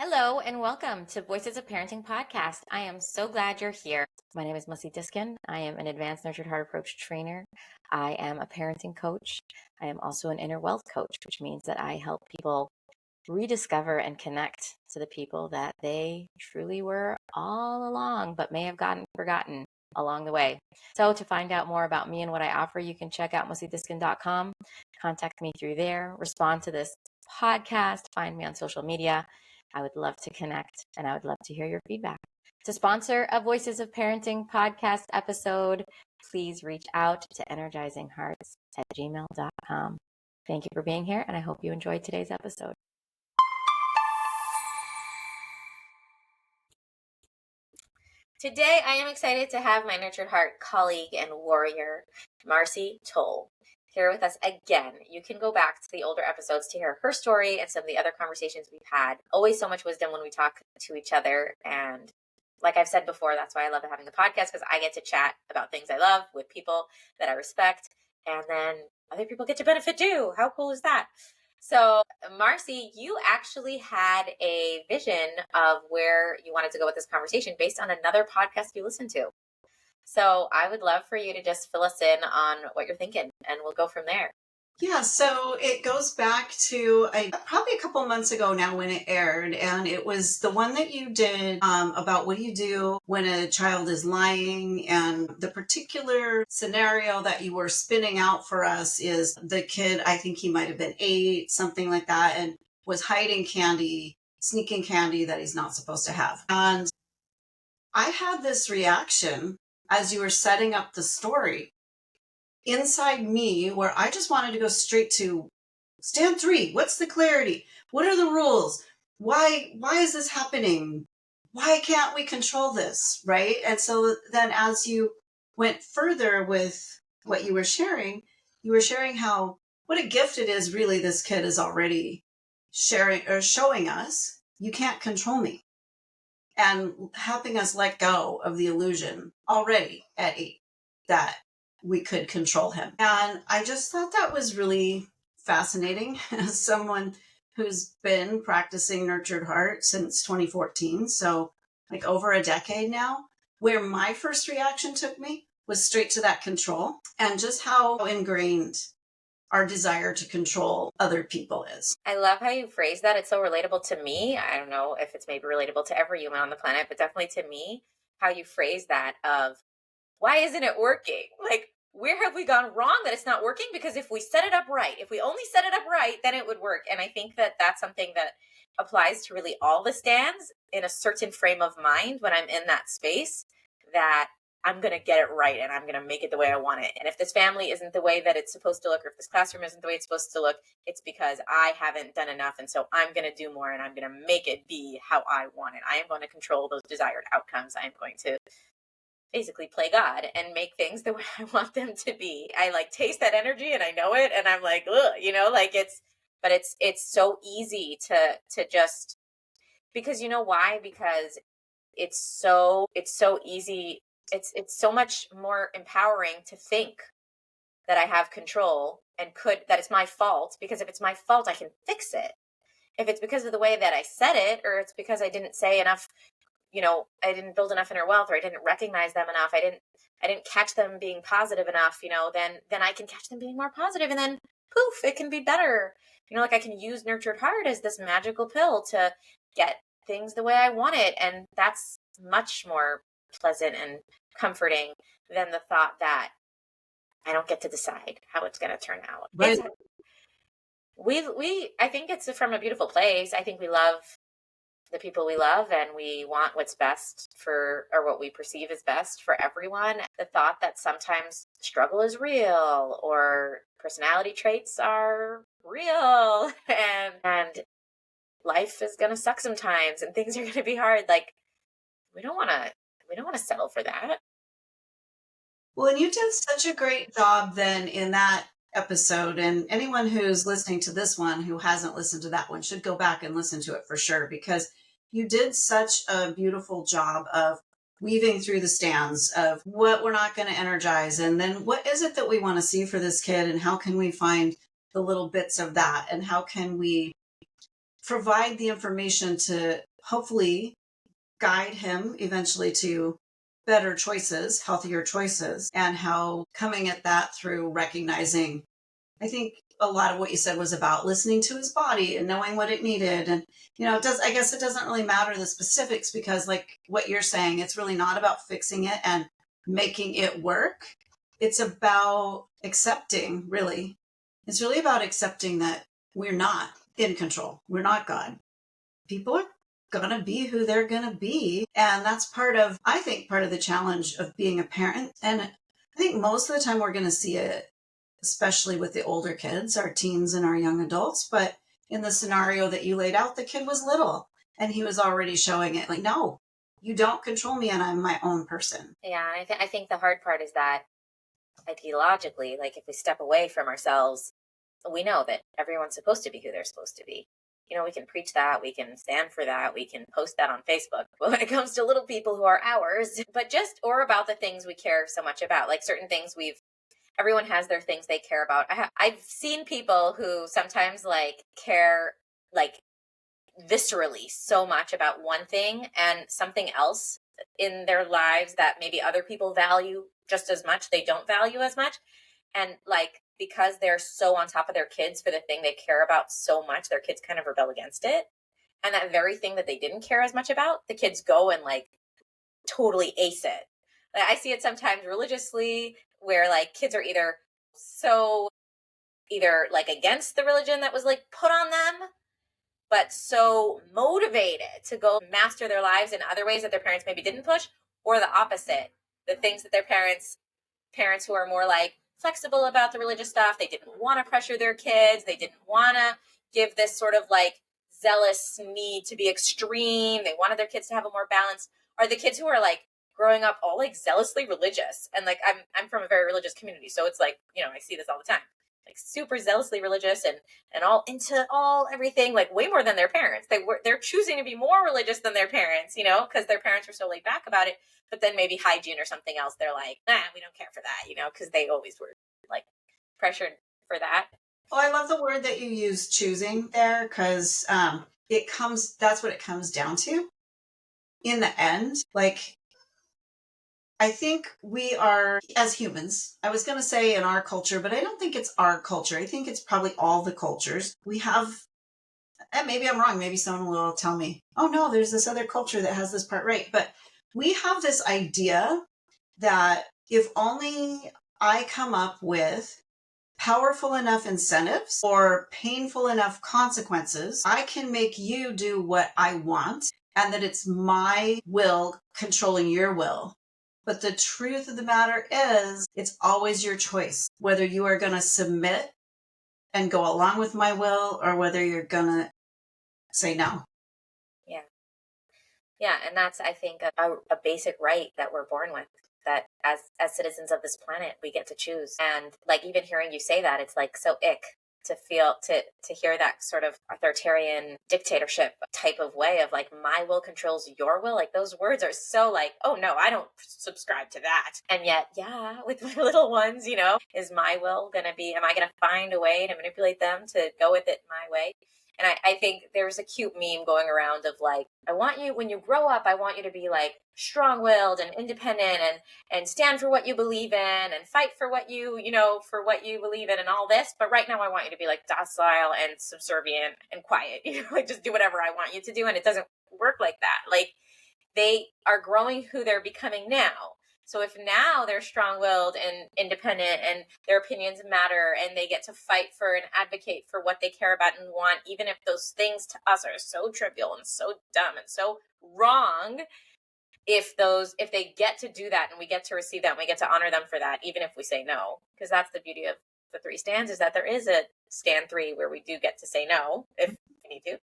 Hello and welcome to Voices of Parenting podcast. I am so glad you're here. My name is Mussi Diskin. I am an advanced nurtured heart approach trainer. I am a parenting coach. I am also an inner wealth coach, which means that I help people rediscover and connect to the people that they truly were all along, but may have gotten forgotten along the way. So to find out more about me and what I offer, you can check out mussidiskin.com, contact me through there, respond to this podcast, find me on social media. I would love to connect and I would love to hear your feedback. To sponsor a Voices of Parenting podcast episode, please reach out to energizinghearts@gmail.com. Thank you for being here, and I hope you enjoyed today's episode. Today, I am excited to have my Nurtured Heart colleague and warrior, Marcie Towle, here with us again. You can go back to the older episodes to hear her story and some of the other conversations we've had. Always so much wisdom when we talk to each other. And like I've said before, that's why I love having the podcast, because I get to chat about things I love with people that I respect. And then other people get to benefit too. How cool is that? So, Marcie, you actually had a vision of where you wanted to go with this conversation based on another podcast you listened to. So I would love for you to just fill us in on what you're thinking, and we'll go from there. Yeah, so it goes back to probably a couple months ago now when it aired, and it was the one that you did about what do you do when a child is lying, and the particular scenario that you were spinning out for us is the kid, I think he might have been 8, something like that, and was hiding candy, sneaking candy that he's not supposed to have. And I had this reaction as you were setting up the story inside me where I just wanted to go straight to stand 3. What's the clarity? What are the rules? Why is this happening? Why can't we control this? Right? And so then as you went further with what you were sharing how what a gift it is really this kid is already sharing or showing us you can't control me, and helping us let go of the illusion already at 8 that we could control him. And I just thought that was really fascinating as someone who's been practicing Nurtured Heart since 2014. So like over a decade now, where my first reaction took me was straight to that control and just how ingrained our desire to control other people is. I love how you phrase that. It's so relatable to me. I don't know if it's maybe relatable to every human on the planet, but definitely to me, how you phrase that of, why isn't it working? Like, where have we gone wrong that it's not working? Because if we set it up right, if we only set it up right, then it would work. And I think that that's something that applies to really all the stands in a certain frame of mind when I'm in that space, that I'm going to get it right and I'm going to make it the way I want it. And if this family isn't the way that it's supposed to look, or if this classroom isn't the way it's supposed to look, it's because I haven't done enough. And so I'm going to do more and I'm going to make it be how I want it. I am going to control those desired outcomes. I am going to basically play God and make things the way I want them to be. I like taste that energy and I know it. And I'm like, ugh, like it's so easy to just, because you know why? Because it's so easy. It's so much more empowering to think that I have control and that it's my fault, because if it's my fault, I can fix it. If it's because of the way that I said it, or it's because I didn't say enough, I didn't build enough inner wealth, or I didn't recognize them enough, I didn't catch them being positive enough, then I can catch them being more positive, and then poof, it can be better. Like I can use Nurtured Heart as this magical pill to get things the way I want it. And that's much more pleasant and comforting than the thought that I don't get to decide how it's going to turn out. Right. I think it's from a beautiful place. I think we love the people we love and we want what's best for, or what we perceive as best for everyone. The thought that sometimes struggle is real, or personality traits are real, and life is going to suck sometimes and things are going to be hard. Like, we don't want to settle for that. Well, and you did such a great job then in that episode, and anyone who's listening to this one who hasn't listened to that one should go back and listen to it for sure, because you did such a beautiful job of weaving through the stands of what we're not going to energize, and then what is it that we want to see for this kid, and how can we find the little bits of that, and how can we provide the information to hopefully guide him eventually to better choices, healthier choices, and how coming at that through recognizing, I think a lot of what you said was about listening to his body and knowing what it needed. And, I guess it doesn't really matter the specifics because, like what you're saying, it's really not about fixing it and making it work. It's about accepting, really. It's really about accepting that we're not in control. We're not God. People are going to be who they're going to be. And that's I think, part of the challenge of being a parent. And I think most of the time we're going to see it, especially with the older kids, our teens and our young adults. But in the scenario that you laid out, the kid was little and he was already showing it like, no, you don't control me and I'm my own person. Yeah, and I think the hard part is that ideologically, like if we step away from ourselves, we know that everyone's supposed to be who they're supposed to be. We can preach that, we can stand for that, we can post that on Facebook. But when it comes to little people who are ours, or about the things we care so much about, like certain things everyone has their things they care about. I've seen people who sometimes care like viscerally so much about one thing and something else in their lives that maybe other people value just as much, they don't value as much. And because they're so on top of their kids for the thing they care about so much, their kids kind of rebel against it. And that very thing that they didn't care as much about, the kids go and totally ace it. I see it sometimes religiously where kids are either against the religion that was put on them, but so motivated to go master their lives in other ways that their parents maybe didn't push, or the opposite. The things that their parents who are more flexible about the religious stuff, they didn't want to pressure their kids. They didn't want to give this sort of zealous need to be extreme. They wanted their kids to have a more balance. Are the kids who are growing up all zealously religious. And I'm from a very religious community. So it's I see this all the time. Super zealously religious and all into everything, way more than their parents. They're choosing to be more religious than their parents, because their parents were so laid back about it. But then maybe hygiene or something else, they're we don't care for that, because they always were pressured for that. Oh, I love the word that you use, choosing, there, because that's what it comes down to in the end. I think we are, as humans, I was going to say in our culture, but I don't think it's our culture. I think it's probably all the cultures. We have, and maybe I'm wrong, maybe someone will tell me, oh no, there's this other culture that has this part right. But we have this idea that if only I come up with powerful enough incentives or painful enough consequences, I can make you do what I want, and that it's my will controlling your will. But the truth of the matter is, it's always your choice, whether you are going to submit and go along with my will or whether you're going to say no. Yeah. Yeah. And that's, I think, a basic right that we're born with, that as citizens of this planet, we get to choose. And even hearing you say that, it's so ick to feel, to hear that sort of authoritarian dictatorship type of way of my will controls your will. Those words are so oh no, I don't subscribe to that. And yet, yeah, with my little ones, is my will am I gonna find a way to manipulate them to go with it my way? And I think there's a cute meme going around of I want you, when you grow up, I want you to be strong-willed and independent and stand for what you believe in and fight for what for what you believe in and all this. But right now I want you to be docile and subservient and quiet, just do whatever I want you to do. And it doesn't work like that. They are growing who they're becoming now. So if now they're strong-willed and independent and their opinions matter and they get to fight for and advocate for what they care about and want, even if those things to us are so trivial and so dumb and so wrong, if they get to do that and we get to receive that and we get to honor them for that, even if we say no, because that's the beauty of the 3 stands, is that there is a stand 3 where we do get to say no if we need to.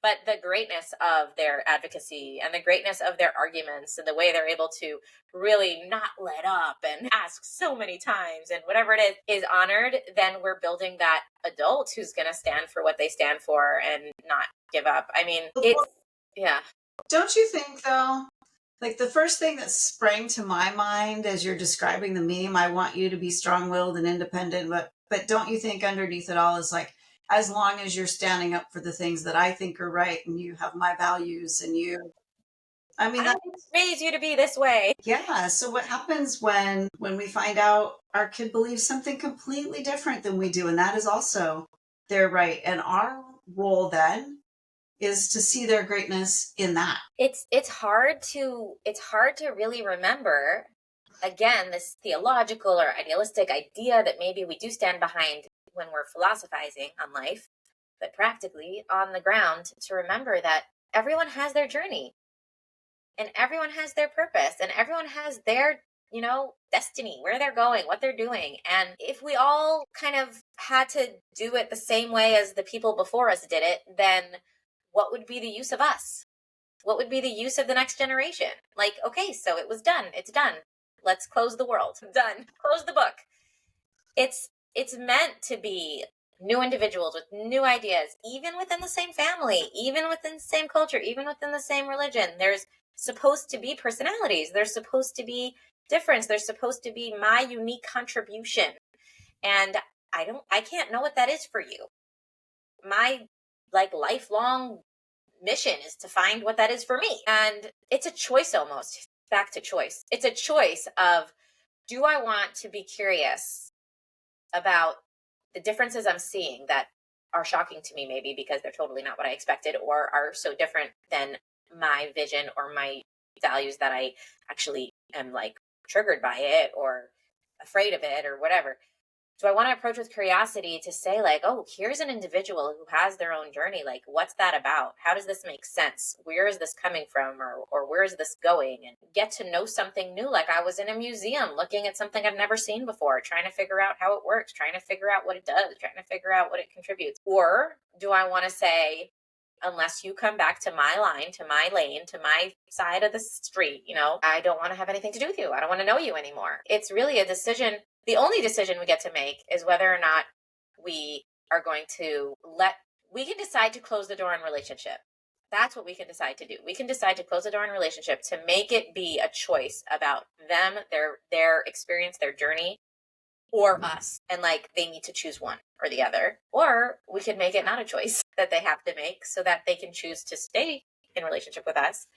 But the greatness of their advocacy and the greatness of their arguments and the way they're able to really not let up and ask so many times and whatever it is honored, then we're building that adult who's going to stand for what they stand for and not give up. I mean, yeah. Don't you think, though, the first thing that sprang to my mind as you're describing the meme, I want you to be strong-willed and independent, but don't you think underneath it all is as long as you're standing up for the things that I think are right and you have my values and I mean, I didn't raise you to be this way. yeah. So what happens when we find out our kid believes something completely different than we do, and that is also their right, and our role then is to see their greatness in that. It's hard to really remember again this theological or idealistic idea that maybe we do stand behind when we're philosophizing on life, but practically on the ground to remember that everyone has their journey and everyone has their purpose and everyone has their, destiny, where they're going, what they're doing. And if we all kind of had to do it the same way as the people before us did it, then what would be the use of us? What would be the use of the next generation? Like, okay, so it was done. It's done. Let's close the world. Done. Close the book. It's meant to be new individuals with new ideas, even within the same family, even within the same culture, even within the same religion. There's supposed to be personalities. There's supposed to be difference. There's supposed to be my unique contribution. And I can't know what that is for you. My like lifelong mission is to find what that is for me. And it's a choice almost. Back to choice. It's a choice of, do I want to be curious about the differences I'm seeing that are shocking to me, maybe because they're totally not what I expected or are so different than my vision or my values that I actually am like triggered by it or afraid of it or whatever. Do I want to approach with curiosity to say like, oh, here's an individual who has their own journey. Like, what's that about? How does this make sense? Where is this coming from? Or where is this going? And get to know something new. Like I was in a museum looking at something I've never seen before, trying to figure out how it works, trying to figure out what it does, trying to figure out what it contributes. Or do I want to say, unless you come back to my line, to my lane, to my side of the street, I don't want to have anything to do with you. I don't want to know you anymore. It's really a decision. The only decision we get to make is whether or not we are going to we can decide to close the door on relationship. That's what we can decide to do. We can decide to close the door on relationship to make it be a choice about them, their experience, their journey, or us. And like they need to choose one or the other. Or we could make it not a choice that they have to make so that they can choose to stay in relationship with us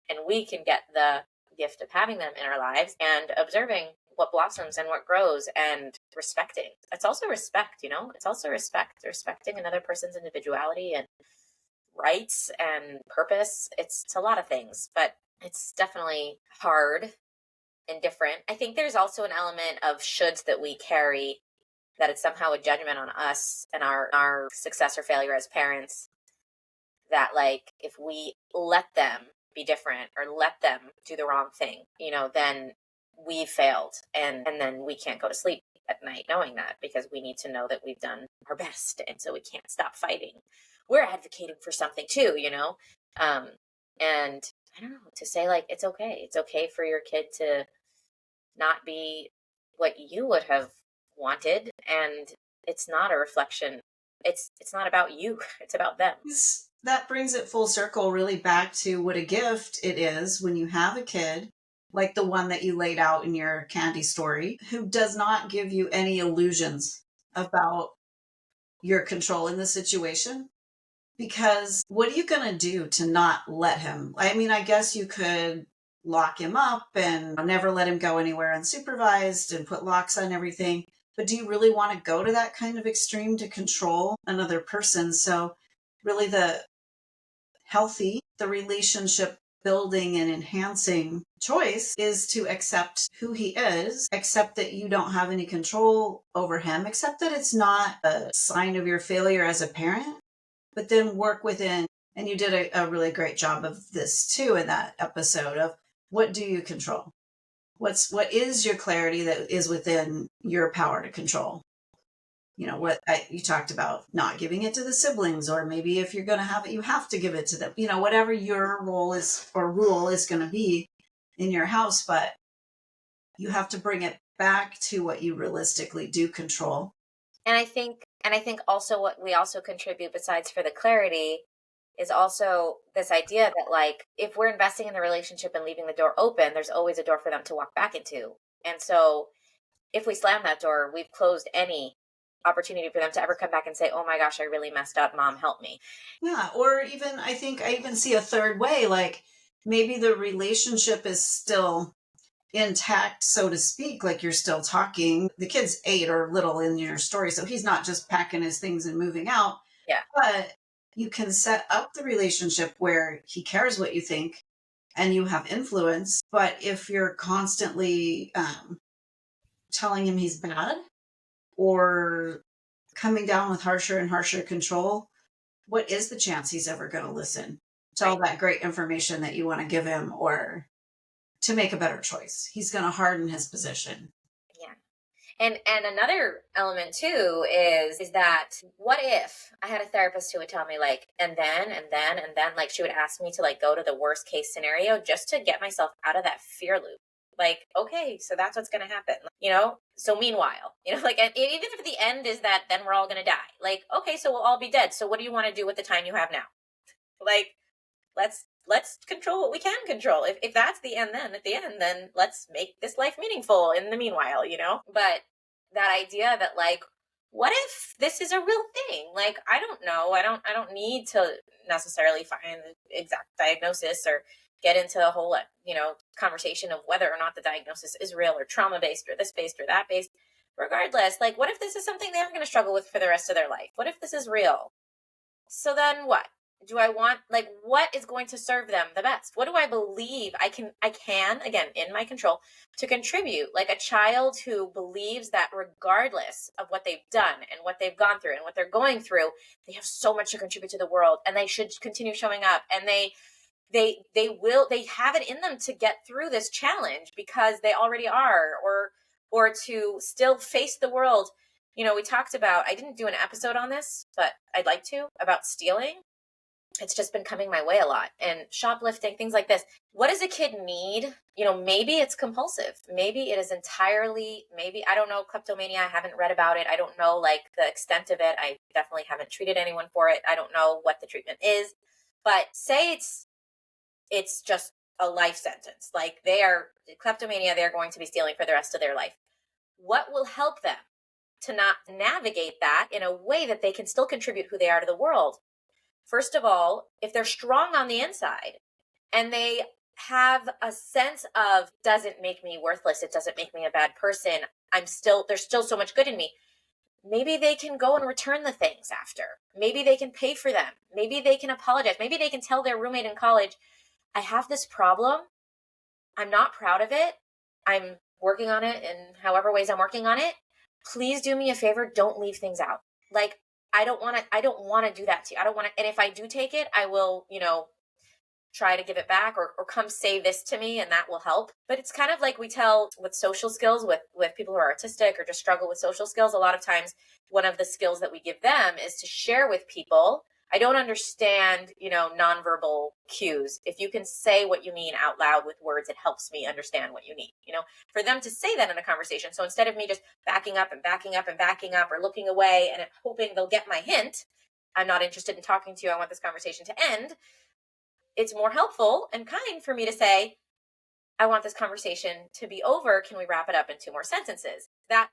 and we can get the gift of having them in our lives and observing what blossoms and what grows and respecting. It's also respect, it's also respecting another person's individuality and rights and purpose. It's a lot of things, but it's definitely hard and different. I think there's also an element of shoulds that we carry, that it's somehow a judgment on us and our success or failure as parents, that like if we let them be different or let them do the wrong thing, then we failed and then we can't go to sleep at night knowing that, because we need to know that we've done our best, and so we can't stop fighting. We're advocating for something too, and I don't know, to say like it's okay for your kid to not be what you would have wanted, and it's not a reflection. It's not about you. It's about them. That brings it full circle really back to what a gift it is when you have a kid like the one that you laid out in your candy story, who does not give you any illusions about your control in the situation. Because what are you going to do to not let him? I mean, I guess you could lock him up and never let him go anywhere unsupervised and put locks on everything. But do you really want to go to that kind of extreme to control another person? So really the relationship building and enhancing choice is to accept who he is, accept that you don't have any control over him, accept that it's not a sign of your failure as a parent, but then work within. And you did a really great job of this too in that episode of what do you control? What is your clarity that is within your power to control? You talked about not giving it to the siblings, or maybe if you're going to have it, you have to give it to them, whatever your role is or rule is going to be in your house, but you have to bring it back to what you realistically do control. And I think also what we also contribute besides for the clarity is also this idea that like, if we're investing in the relationship and leaving the door open, there's always a door for them to walk back into. And so if we slam that door, we've closed any opportunity for them to ever come back and say, oh my gosh, I really messed up. Mom, help me. Yeah. Or even, I think I even see a third way, like maybe the relationship is still intact, so to speak, like you're still talking. The kid's 8 or little in your story, so he's not just packing his things and moving out, Yeah. but you can set up the relationship where he cares what you think and you have influence. But if you're constantly telling him he's bad or coming down with harsher and harsher control, what is the chance he's ever going to listen to all Right. that great information that you want to give him or to make a better choice? He's going to harden his position. Yeah. And another element too is that what if I had a therapist who would tell me like, and then like she would ask me to like go to the worst case scenario just to get myself out of that fear loop. Like, okay, so that's what's going to happen, you know? So meanwhile, you know, like, and even if the end is that then we're all going to die, like, okay, so we'll all be dead. So what do you want to do with the time you have now? Like, let's control what we can control. If that's the end, then at the end, then let's make this life meaningful in the meanwhile, you know? But that idea that like, what if this is a real thing? Like, I don't know. I don't need to necessarily find the exact diagnosis or get into a whole, you know, conversation of whether or not the diagnosis is real or trauma based or this based or that based. Regardless, like, what if this is something they're going to struggle with for the rest of their life? What if this is real? So then what? Do I want, like, what is going to serve them the best? What do I believe I can again in my control to contribute? Like a child who believes that regardless of what they've done and what they've gone through and what they're going through, they have so much to contribute to the world and they should continue showing up, and they have it in them to get through this challenge because they already are, or to still face the world. You know, we talked about, I didn't do an episode on this, but I'd like to, about stealing. It's just been coming my way a lot, and shoplifting, things like this. What does a kid need? You know, maybe it's compulsive. Maybe it is entirely, maybe, I don't know, kleptomania. I haven't read about it. I don't know like the extent of it. I definitely haven't treated anyone for it. I don't know what the treatment is, but say it's just a life sentence. Like they are kleptomania. They're going to be stealing for the rest of their life. What will help them to not navigate that in a way that they can still contribute who they are to the world? First of all, if they're strong on the inside and they have a sense of doesn't make me worthless, it doesn't make me a bad person, there's still so much good in me. Maybe they can go and return the things after. Maybe they can pay for them. Maybe they can apologize. Maybe they can tell their roommate in college, I have this problem. I'm not proud of it. I'm working on it in however ways I'm working on it. Please do me a favor. Don't leave things out. Like, I don't want to do that to you. I don't want to, and if I do take it, I will, you know, try to give it back, or come say this to me and that will help. But it's kind of like we tell with social skills with people who are autistic or just struggle with social skills. A lot of times one of the skills that we give them is to share with people, I don't understand, you know, nonverbal cues. If you can say what you mean out loud with words, it helps me understand what you need, you know, for them to say that in a conversation. So instead of me just backing up and backing up and backing up or looking away and hoping they'll get my hint, I'm not interested in talking to you, I want this conversation to end. It's more helpful and kind for me to say, I want this conversation to be over. Can we wrap it up in 2 more sentences? That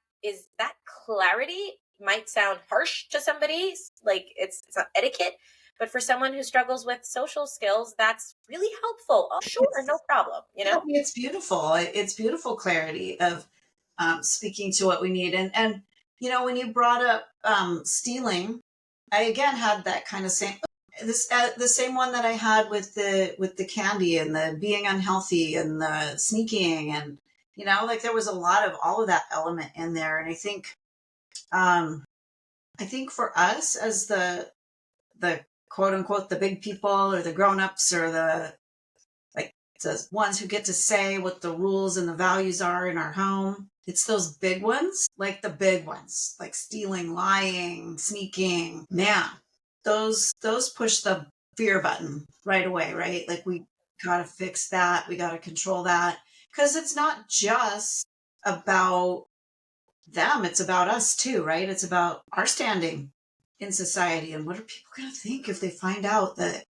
clarity might sound harsh to somebody, like it's not etiquette, but for someone who struggles with social skills, that's really helpful. Oh, sure, no problem, you I know? mean, it's beautiful. It's beautiful clarity of speaking to what we need. And you know, when you brought up stealing, I again had that kind of same the same one that I had with the candy and the being unhealthy and the sneaking, and you know, like there was a lot of all of that element in there. And um, I think for us as the quote unquote the big people or the grown ups or the like the ones who get to say what the rules and the values are in our home. It's those big ones, like the big ones, like stealing, lying, sneaking. Man, those push the fear button right away, right? Like we got to fix that. We got to control that because it's not just about them. It's about us too, right? It's about our standing in society and what are people going to think if they find out that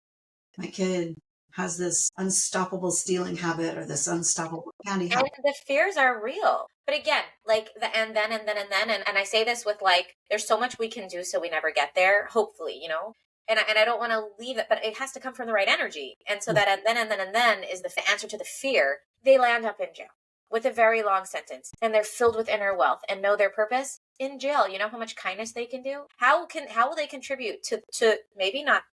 my kid has this unstoppable stealing habit or this unstoppable candy And habit. the fears are real. But again, like the and I say this with like, there's so much we can do so we never get there, hopefully, you know? And I don't want to leave it, but it has to come from the right energy. And so that and then is the answer to the fear. They land up in jail with a very long sentence and they're filled with inner wealth and know their purpose in jail. You know how much kindness they can do? How will they contribute to maybe not,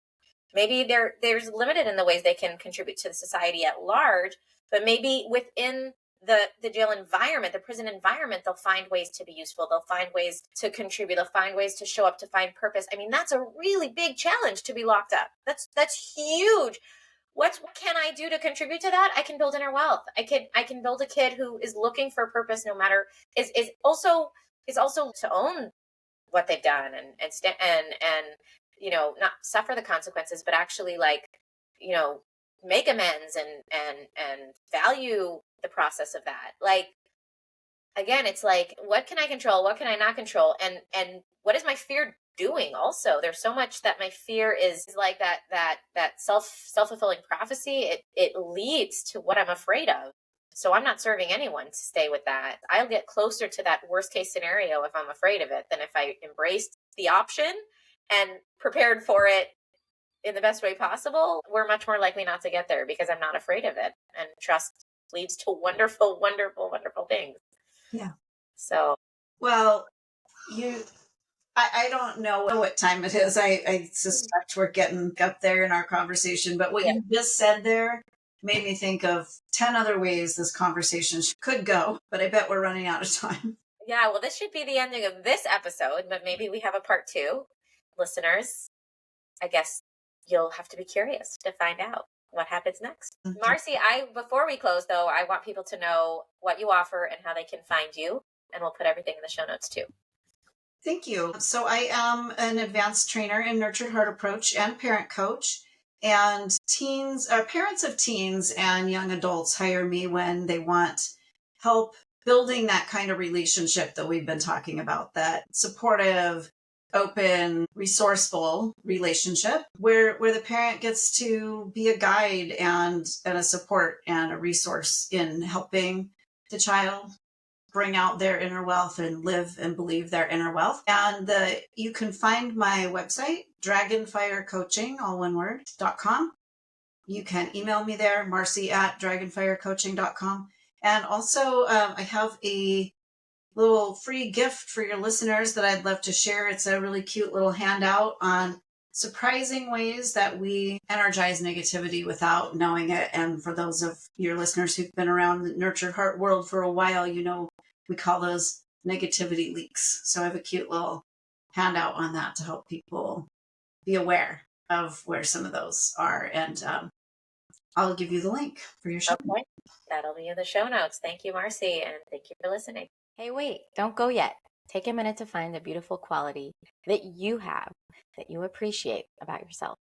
maybe there's limited in the ways they can contribute to the society at large, but maybe within the jail environment, the prison environment, they'll find ways to be useful. They'll find ways to contribute. They'll find ways to show up, to find purpose. I mean, that's a really big challenge to be locked up. That's huge. What can I do to contribute to that? I can build inner wealth. I can build a kid who is looking for purpose, no matter is also to own what they've done and you know, not suffer the consequences, but actually, like, you know, make amends and value the process of that. Like, again, it's like, what can I control, what can I not control, and what is my fear doing? Also, there's so much that my fear is like that self-fulfilling prophecy. It leads to what I'm afraid of. So I'm not serving anyone to stay with that. I'll get closer to that worst case scenario if I'm afraid of it than if I embraced the option and prepared for it in the best way possible. We're much more likely not to get there because I'm not afraid of it. And trust leads to wonderful, wonderful, wonderful things. Yeah. So, Well, I don't know what time it is. I suspect we're getting up there in our conversation, but what yeah. you just said there made me think of 10 other ways this conversation could go, but I bet we're running out of time. Yeah, well, this should be the ending of this episode, but maybe we have a part two. Listeners, I guess you'll have to be curious to find out what happens next. Marcie, before we close though, I want people to know what you offer and how they can find you, and we'll put everything in the show notes too. Thank you. So I am an advanced trainer in nurtured heart approach and parent coach. And parents of teens and young adults hire me when they want help building that kind of relationship that we've been talking about, that supportive, open, resourceful relationship where the parent gets to be a guide and a support and a resource in helping the child bring out their inner wealth and live and believe their inner wealth. And you can find my website, dragonfirecoaching, all one word, .com. You can email me there, Marcie at dragonfirecoaching.com. And also, I have a little free gift for your listeners that I'd love to share. It's a really cute little handout on surprising ways that we energize negativity without knowing it. And for those of your listeners who've been around the nurtured heart world for a while, you know, we call those negativity leaks. So I have a cute little handout on that to help people be aware of where some of those are. And I'll give you the link for your show. Okay. That'll be in the show notes. Thank you, Marcie, and thank you for listening. Hey, wait, don't go yet. Take a minute to find the beautiful quality that you have, that you appreciate about yourself.